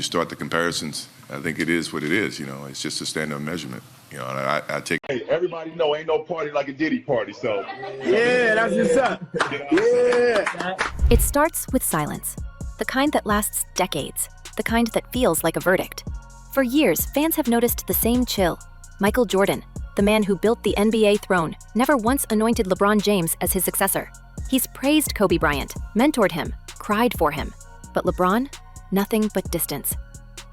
start the comparisons, I think it is what it is. It's just a standard measurement. And I take. Hey, everybody know ain't no party like a Diddy party, so. Yeah, that's what's up. Yeah. It starts with silence, the kind that lasts decades, the kind that feels like a verdict. For years, fans have noticed the same chill. Michael Jordan, the man who built the NBA throne, never once anointed LeBron James as his successor. He's praised Kobe Bryant, mentored him, cried for him. But LeBron? Nothing but distance.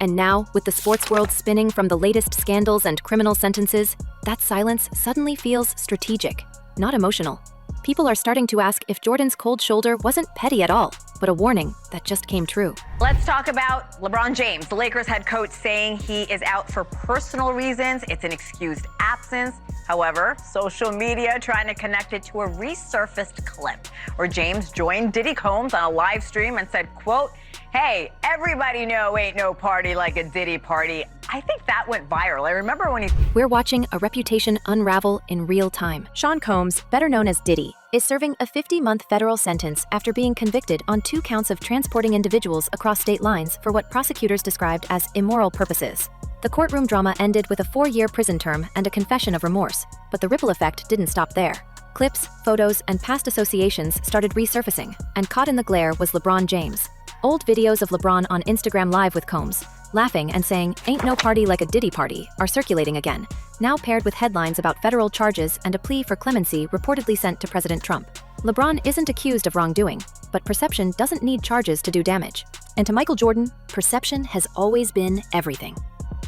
And now, with the sports world spinning from the latest scandals and criminal sentences, that silence suddenly feels strategic, not emotional. People are starting to ask if Jordan's cold shoulder wasn't petty at all, but a warning that just came true. Let's talk about LeBron James, the Lakers head coach, saying he is out for personal reasons. It's an excused absence. However, social media trying to connect it to a resurfaced clip where James joined Diddy Combs on a live stream and said, quote, "Hey, everybody know ain't no party like a Diddy party." I think that went viral. I remember when he... We're watching a reputation unravel in real time. Sean Combs, better known as Diddy, is serving a 50-month federal sentence after being convicted on 2 counts of transporting individuals across state lines for what prosecutors described as immoral purposes. The courtroom drama ended with a 4-year prison term and a confession of remorse, but the ripple effect didn't stop there. Clips, photos, and past associations started resurfacing, and caught in the glare was LeBron James. Old videos of LeBron on Instagram Live with Combs, laughing and saying, "Ain't no party like a Diddy party," are circulating again, now paired with headlines about federal charges and a plea for clemency reportedly sent to President Trump. LeBron isn't accused of wrongdoing, but perception doesn't need charges to do damage. And to Michael Jordan, perception has always been everything.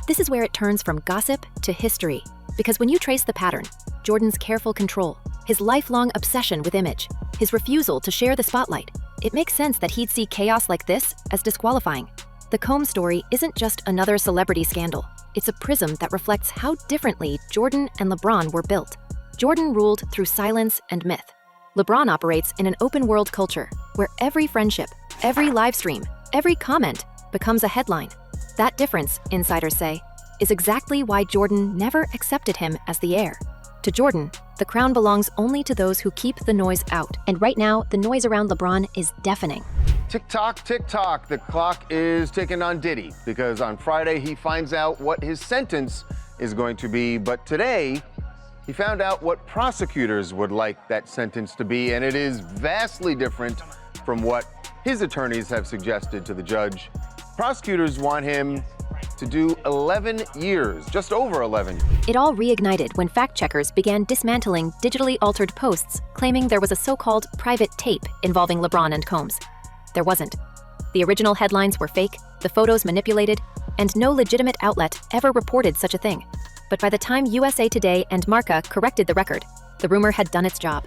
This is where it turns from gossip to history, because when you trace the pattern, Jordan's careful control, his lifelong obsession with image, his refusal to share the spotlight, it makes sense that he'd see chaos like this as disqualifying. The Combs story isn't just another celebrity scandal. It's a prism that reflects how differently Jordan and LeBron were built. Jordan ruled through silence and myth. LeBron operates in an open-world culture where every friendship, every live stream, every comment becomes a headline. That difference, insiders say, is exactly why Jordan never accepted him as the heir. To Jordan, the crown belongs only to those who keep the noise out. And right now, the noise around LeBron is deafening. Tick tock, the clock is ticking on Diddy because on Friday he finds out what his sentence is going to be. But today, he found out what prosecutors would like that sentence to be, and it is vastly different from what his attorneys have suggested to the judge. Prosecutors want him to do 11 years, just over 11. It all reignited when fact-checkers began dismantling digitally altered posts claiming there was a so-called private tape involving LeBron and Combs. There wasn't. The original headlines were fake, the photos manipulated, and no legitimate outlet ever reported such a thing. But by the time USA Today and Marca corrected the record, the rumor had done its job.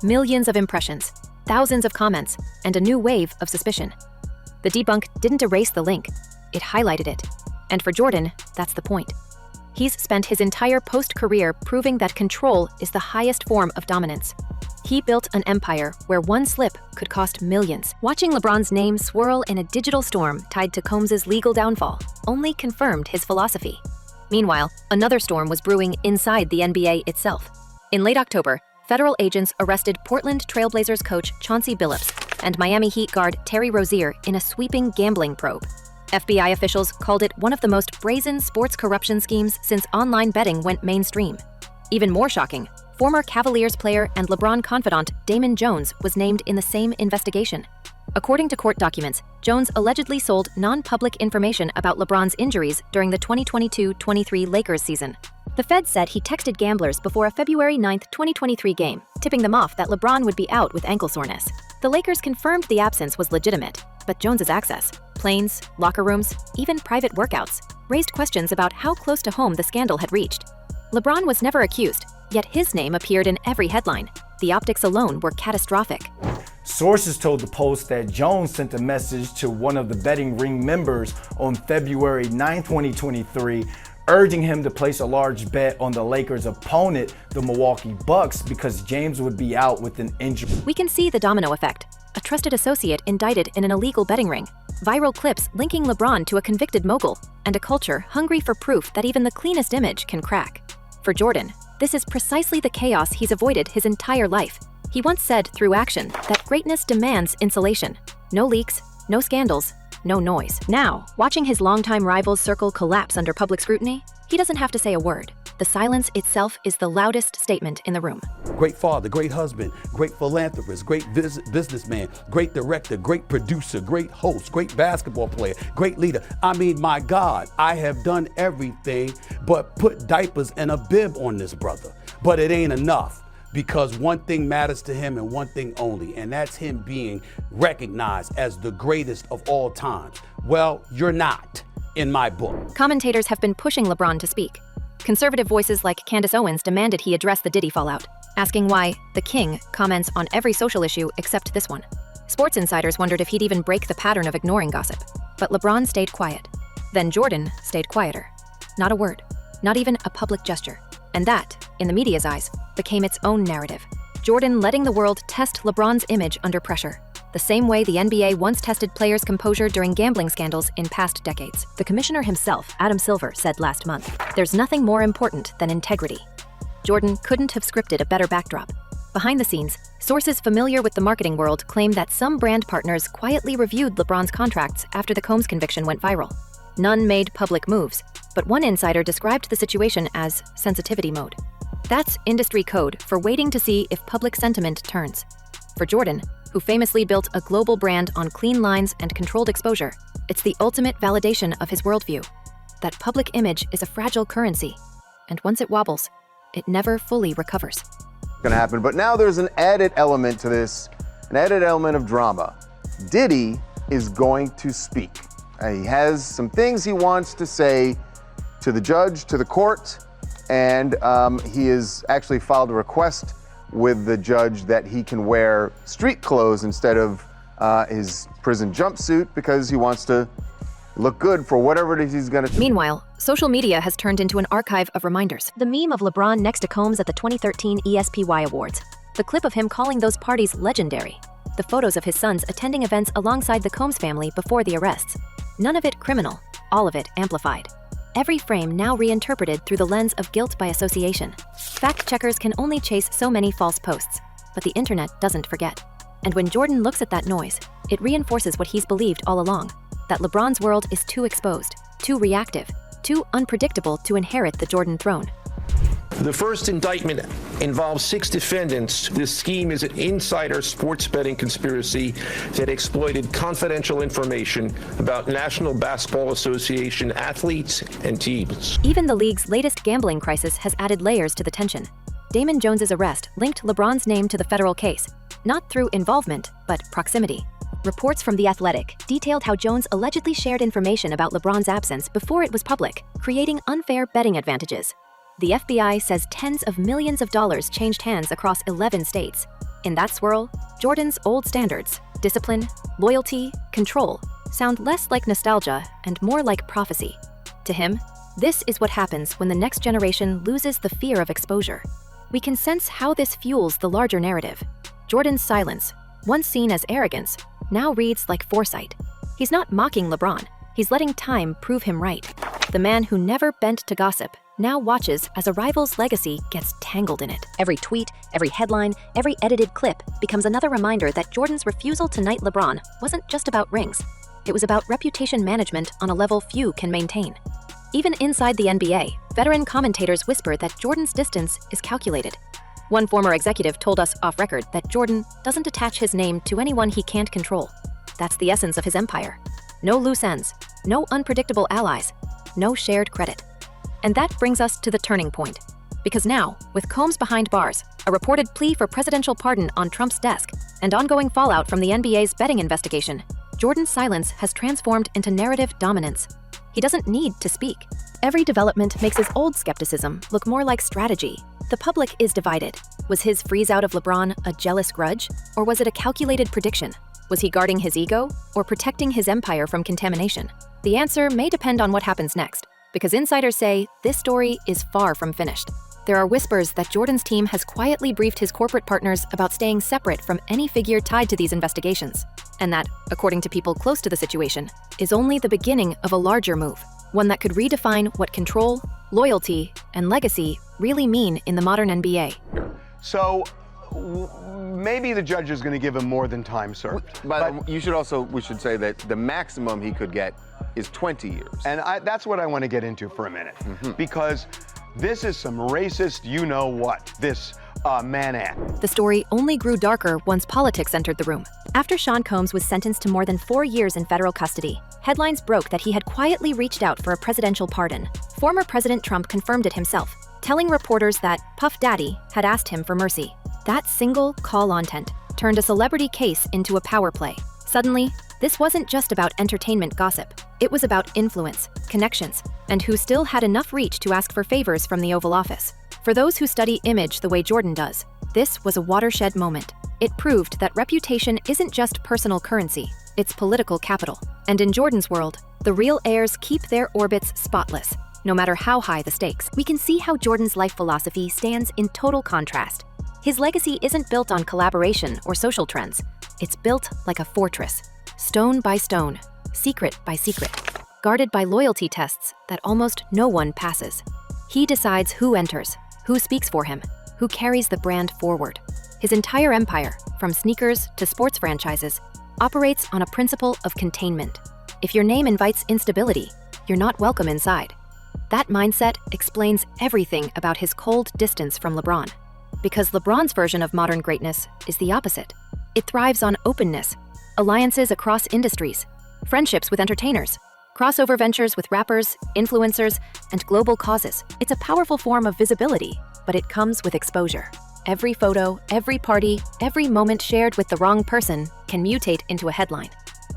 Millions of impressions, thousands of comments, and a new wave of suspicion. The debunk didn't erase the link, it highlighted it. And for Jordan, that's the point. He's spent his entire post-career proving that control is the highest form of dominance. He built an empire where one slip could cost millions. Watching LeBron's name swirl in a digital storm tied to Combs' legal downfall only confirmed his philosophy. Meanwhile, another storm was brewing inside the NBA itself. In late October, federal agents arrested Portland Trail Blazers coach Chauncey Billups and Miami Heat guard Terry Rozier in a sweeping gambling probe. FBI officials called it one of the most brazen sports corruption schemes since online betting went mainstream. Even more shocking, former Cavaliers player and LeBron confidant Damon Jones was named in the same investigation. According to court documents, Jones allegedly sold non-public information about LeBron's injuries during the 2022-23 Lakers season. The Fed said he texted gamblers before a February 9, 2023 game, tipping them off that LeBron would be out with ankle soreness. The Lakers confirmed the absence was legitimate, but Jones's access, planes, locker rooms, even private workouts, raised questions about how close to home the scandal had reached. LeBron was never accused, yet his name appeared in every headline. The optics alone were catastrophic. Sources told the Post that Jones sent a message to one of the betting ring members on February 9, 2023, urging him to place a large bet on the Lakers' opponent, the Milwaukee Bucks, because James would be out with an injury. We can see the domino effect. A trusted associate indicted in an illegal betting ring, viral clips linking LeBron to a convicted mogul, and a culture hungry for proof that even the cleanest image can crack. For Jordan, this is precisely the chaos he's avoided his entire life. He once said through action that greatness demands insulation. No leaks, no scandals, no noise. Now, watching his longtime rival's circle collapse under public scrutiny, he doesn't have to say a word. The silence itself is the loudest statement in the room. Great father, great husband, great philanthropist, great businessman, great director, great producer, great host, great basketball player, great leader. I mean, my God, I have done everything but put diapers and a bib on this brother. But it ain't enough, because one thing matters to him and one thing only, and that's him being recognized as the greatest of all times. Well, you're not, in my book. Commentators have been pushing LeBron to speak. Conservative voices like Candace Owens demanded he address the Diddy fallout, asking why the king comments on every social issue except this one. Sports insiders wondered if he'd even break the pattern of ignoring gossip. But LeBron stayed quiet. Then Jordan stayed quieter. Not a word, not even a public gesture. And that, in the media's eyes, became its own narrative. Jordan letting the world test LeBron's image under pressure, the same way the NBA once tested players' composure during gambling scandals in past decades. The commissioner himself, Adam Silver, said last month, "There's nothing more important than integrity." Jordan couldn't have scripted a better backdrop. Behind the scenes, sources familiar with the marketing world claim that some brand partners quietly reviewed LeBron's contracts after the Combs conviction went viral. None made public moves, but one insider described the situation as sensitivity mode. That's industry code for waiting to see if public sentiment turns. For Jordan, who famously built a global brand on clean lines and controlled exposure, it's the ultimate validation of his worldview. That public image is a fragile currency, and once it wobbles, it never fully recovers. Gonna happen, but now there's an added element to this, an added element of drama. Diddy is going to speak. He has some things he wants to say to the judge, to the court, and he has actually filed a request with the judge that he can wear street clothes instead of his prison jumpsuit because he wants to look good for whatever it is he's gonna. Meanwhile, social media has turned into an archive of reminders. The meme of LeBron next to Combs at the 2013 ESPY Awards. The clip of him calling those parties legendary. The photos of his sons attending events alongside the Combs family before the arrests. None of it criminal, all of it amplified. Every frame now reinterpreted through the lens of guilt by association. Fact checkers can only chase so many false posts, but the internet doesn't forget. And when Jordan looks at that noise, it reinforces what he's believed all along, that LeBron's world is too exposed, too reactive, too unpredictable to inherit the Jordan throne. The first indictment involves 6 defendants. This scheme is an insider sports betting conspiracy that exploited confidential information about National Basketball Association athletes and teams. Even the league's latest gambling crisis has added layers to the tension. Damon Jones's arrest linked LeBron's name to the federal case, not through involvement, but proximity. Reports from The Athletic detailed how Jones allegedly shared information about LeBron's absence before it was public, creating unfair betting advantages. The FBI says tens of millions of dollars changed hands across 11 states. In that swirl, Jordan's old standards, discipline, loyalty, control, sound less like nostalgia and more like prophecy. To him, this is what happens when the next generation loses the fear of exposure. We can sense how this fuels the larger narrative. Jordan's silence, once seen as arrogance, now reads like foresight. He's not mocking LeBron, he's letting time prove him right. The man who never bent to gossip now watches as a rival's legacy gets tangled in it. Every tweet, every headline, every edited clip becomes another reminder that Jordan's refusal to knight LeBron wasn't just about rings. It was about reputation management on a level few can maintain. Even inside the NBA, veteran commentators whisper that Jordan's distance is calculated. One former executive told us off record that Jordan doesn't attach his name to anyone he can't control. That's the essence of his empire. No loose ends, no unpredictable allies, no shared credit. And that brings us to the turning point. Because now, with Combs behind bars, a reported plea for presidential pardon on Trump's desk, and ongoing fallout from the NBA's betting investigation, Jordan's silence has transformed into narrative dominance. He doesn't need to speak. Every development makes his old skepticism look more like strategy. The public is divided. Was his freeze out of LeBron a jealous grudge, or was it a calculated prediction? Was he guarding his ego, or protecting his empire from contamination? The answer may depend on what happens next, because insiders say this story is far from finished. There are whispers that Jordan's team has quietly briefed his corporate partners about staying separate from any figure tied to these investigations, and that, according to people close to the situation, is only the beginning of a larger move, one that could redefine what control, loyalty, and legacy really mean in the modern NBA. So maybe the judge is going to give him more than time served. But we should say that the maximum he could get is 20 years. And that's what I want to get into for a minute, because this is some racist you-know-what, this Mann Act. The story only grew darker once politics entered the room. After Sean Combs was sentenced to more than 4 years in federal custody, headlines broke that he had quietly reached out for a presidential pardon. Former President Trump confirmed it himself, telling reporters that Puff Daddy had asked him for mercy. That single call-on-tent turned a celebrity case into a power play. Suddenly, this wasn't just about entertainment gossip. It was about influence, connections, and who still had enough reach to ask for favors from the Oval Office. For those who study image the way Jordan does, this was a watershed moment. It proved that reputation isn't just personal currency, it's political capital. And in Jordan's world, the real heirs keep their orbits spotless, no matter how high the stakes. We can see how Jordan's life philosophy stands in total contrast. His legacy isn't built on collaboration or social trends. It's built like a fortress, stone by stone, secret by secret, guarded by loyalty tests that almost no one passes. He decides who enters, who speaks for him, who carries the brand forward. His entire empire, from sneakers to sports franchises, operates on a principle of containment. If your name invites instability, you're not welcome inside. That mindset explains everything about his cold distance from LeBron. Because LeBron's version of modern greatness is the opposite. It thrives on openness, alliances across industries, friendships with entertainers, crossover ventures with rappers, influencers, and global causes. It's a powerful form of visibility, but it comes with exposure. Every photo, every party, every moment shared with the wrong person can mutate into a headline.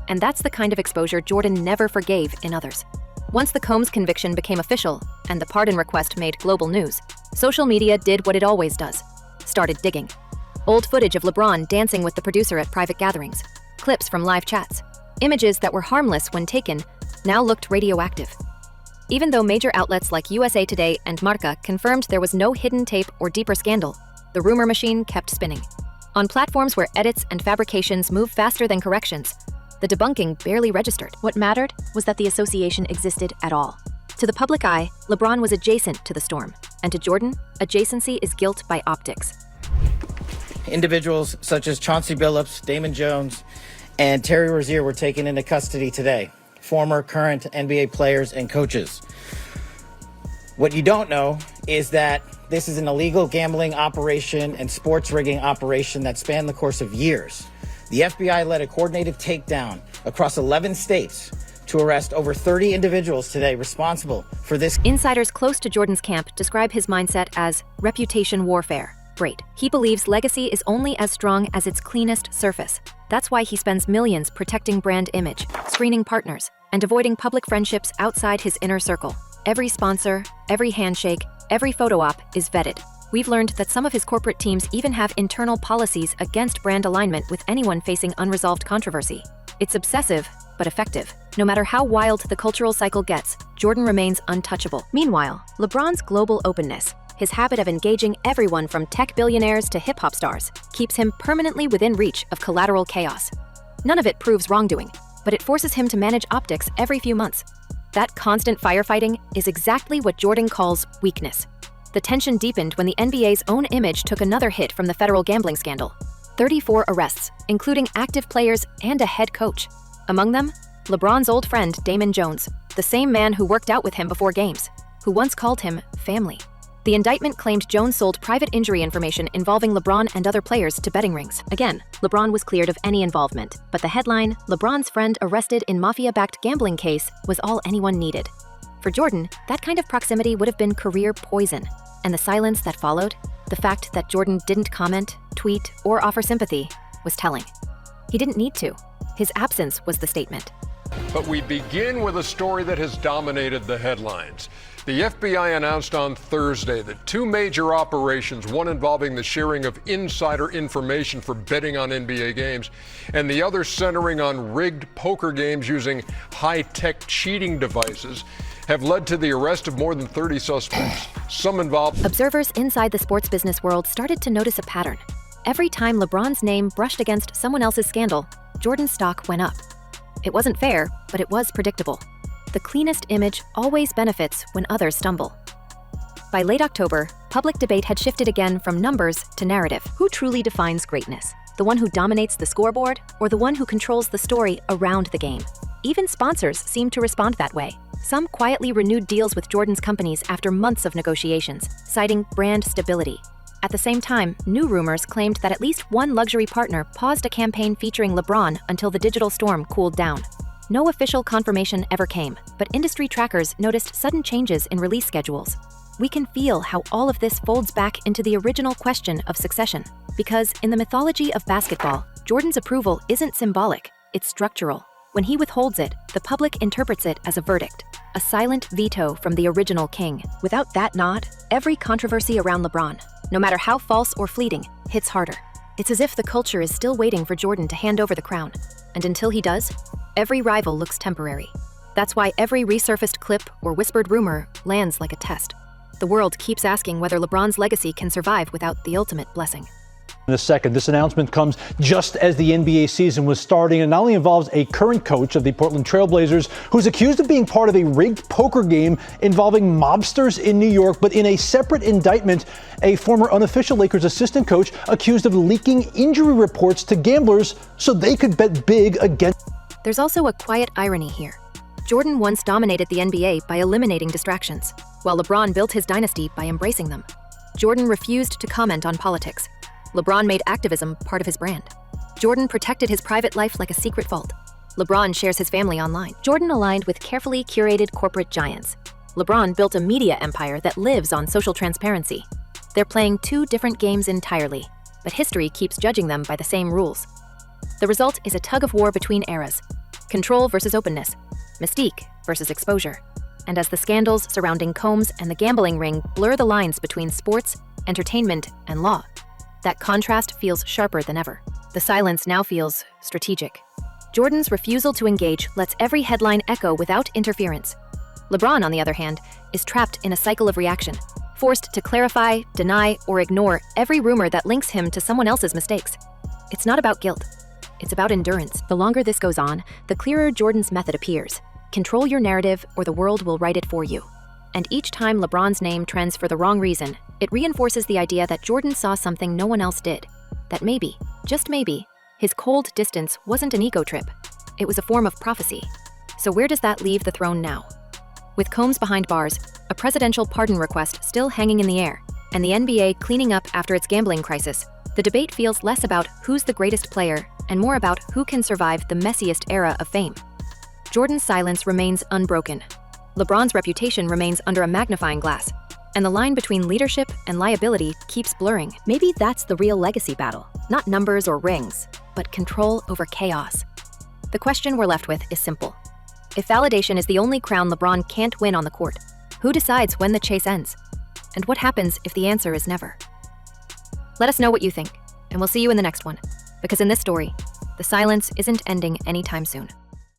And that's the kind of exposure Jordan never forgave in others. Once the Combs conviction became official and the pardon request made global news, social media did what it always does, started digging. Old footage of LeBron dancing with the producer at private gatherings, clips from live chats, images that were harmless when taken now looked radioactive. Even though major outlets like USA Today and Marca confirmed there was no hidden tape or deeper scandal, the rumor machine kept spinning. On platforms where edits and fabrications move faster than corrections, the debunking barely registered. What mattered was that the association existed at all. To the public eye, LeBron was adjacent to the storm, and to Jordan, adjacency is guilt by optics. Individuals such as Chauncey Billups, Damon Jones, and Terry Rozier were taken into custody today. Former, current NBA players and coaches. What you don't know is that this is an illegal gambling operation and sports rigging operation that spanned the course of years. The FBI led a coordinated takedown across 11 states to arrest over 30 individuals today responsible for this. Insiders close to Jordan's camp describe his mindset as reputation warfare. Great. He believes legacy is only as strong as its cleanest surface. That's why he spends millions protecting brand image, screening partners, and avoiding public friendships outside his inner circle. Every sponsor, every handshake, every photo op is vetted. We've learned that some of his corporate teams even have internal policies against brand alignment with anyone facing unresolved controversy. It's obsessive, but effective. No matter how wild the cultural cycle gets, Jordan remains untouchable. Meanwhile, LeBron's global openness, his habit of engaging everyone from tech billionaires to hip-hop stars, keeps him permanently within reach of collateral chaos. None of it proves wrongdoing, but it forces him to manage optics every few months. That constant firefighting is exactly what Jordan calls weakness. The tension deepened when the NBA's own image took another hit from the federal gambling scandal. 34 arrests, including active players and a head coach. Among them, LeBron's old friend Damon Jones, the same man who worked out with him before games, who once called him family. The indictment claimed Jones sold private injury information involving LeBron and other players to betting rings. Again, LeBron was cleared of any involvement, but the headline, "LeBron's friend arrested in mafia-backed gambling case," was all anyone needed. For Jordan, that kind of proximity would have been career poison. And the silence that followed, the fact that Jordan didn't comment, tweet, or offer sympathy, was telling. He didn't need to. His absence was the statement. But we begin with a story that has dominated the headlines. The FBI announced on Thursday that two major operations, one involving the sharing of insider information for betting on NBA games, and the other centering on rigged poker games using high-tech cheating devices, have led to the arrest of more than 30 suspects, some involved. Observers inside the sports business world started to notice a pattern. Every time LeBron's name brushed against someone else's scandal, Jordan's stock went up. It wasn't fair, but it was predictable. The cleanest image always benefits when others stumble. By late October, public debate had shifted again from numbers to narrative. Who truly defines greatness? The one who dominates the scoreboard, or the one who controls the story around the game? Even sponsors seemed to respond that way. Some quietly renewed deals with Jordan's companies after months of negotiations, citing brand stability. At the same time, new rumors claimed that at least one luxury partner paused a campaign featuring LeBron until the digital storm cooled down. No official confirmation ever came, but industry trackers noticed sudden changes in release schedules. We can feel how all of this folds back into the original question of succession, because in the mythology of basketball, Jordan's approval isn't symbolic, it's structural. When he withholds it, the public interprets it as a verdict, a silent veto from the original king. Without that nod, every controversy around LeBron, no matter how false or fleeting, hits harder. It's as if the culture is still waiting for Jordan to hand over the crown. And until he does, every rival looks temporary. That's why every resurfaced clip or whispered rumor lands like a test. The world keeps asking whether LeBron's legacy can survive without the ultimate blessing. In a second, this announcement comes just as the NBA season was starting and not only involves a current coach of the Portland Trail Blazers who's accused of being part of a rigged poker game involving mobsters in New York, but in a separate indictment, a former unofficial Lakers assistant coach accused of leaking injury reports to gamblers so they could bet big against. There's also a quiet irony here. Jordan once dominated the NBA by eliminating distractions, while LeBron built his dynasty by embracing them. Jordan refused to comment on politics. LeBron made activism part of his brand. Jordan protected his private life like a secret vault. LeBron shares his family online. Jordan aligned with carefully curated corporate giants. LeBron built a media empire that lives on social transparency. They're playing two different games entirely, but history keeps judging them by the same rules. The result is a tug-of-war between eras. Control versus openness. Mystique versus exposure. And as the scandals surrounding Combs and the gambling ring blur the lines between sports, entertainment, and law, that contrast feels sharper than ever. The silence now feels strategic. Jordan's refusal to engage lets every headline echo without interference. LeBron, on the other hand, is trapped in a cycle of reaction, forced to clarify, deny, or ignore every rumor that links him to someone else's mistakes. It's not about guilt. It's about endurance. The longer this goes on, the clearer Jordan's method appears. Control your narrative, or the world will write it for you. And each time LeBron's name trends for the wrong reason, it reinforces the idea that Jordan saw something no one else did. That maybe, just maybe, his cold distance wasn't an ego trip. It was a form of prophecy. So where does that leave the throne now? With Combs behind bars, a presidential pardon request still hanging in the air, and the NBA cleaning up after its gambling crisis, the debate feels less about who's the greatest player and more about who can survive the messiest era of fame. Jordan's silence remains unbroken. LeBron's reputation remains under a magnifying glass, and the line between leadership and liability keeps blurring. Maybe that's the real legacy battle, not numbers or rings, but control over chaos. The question we're left with is simple. If validation is the only crown LeBron can't win on the court, who decides when the chase ends? And what happens if the answer is never? Let us know what you think, and we'll see you in the next one, because in this story, the silence isn't ending anytime soon.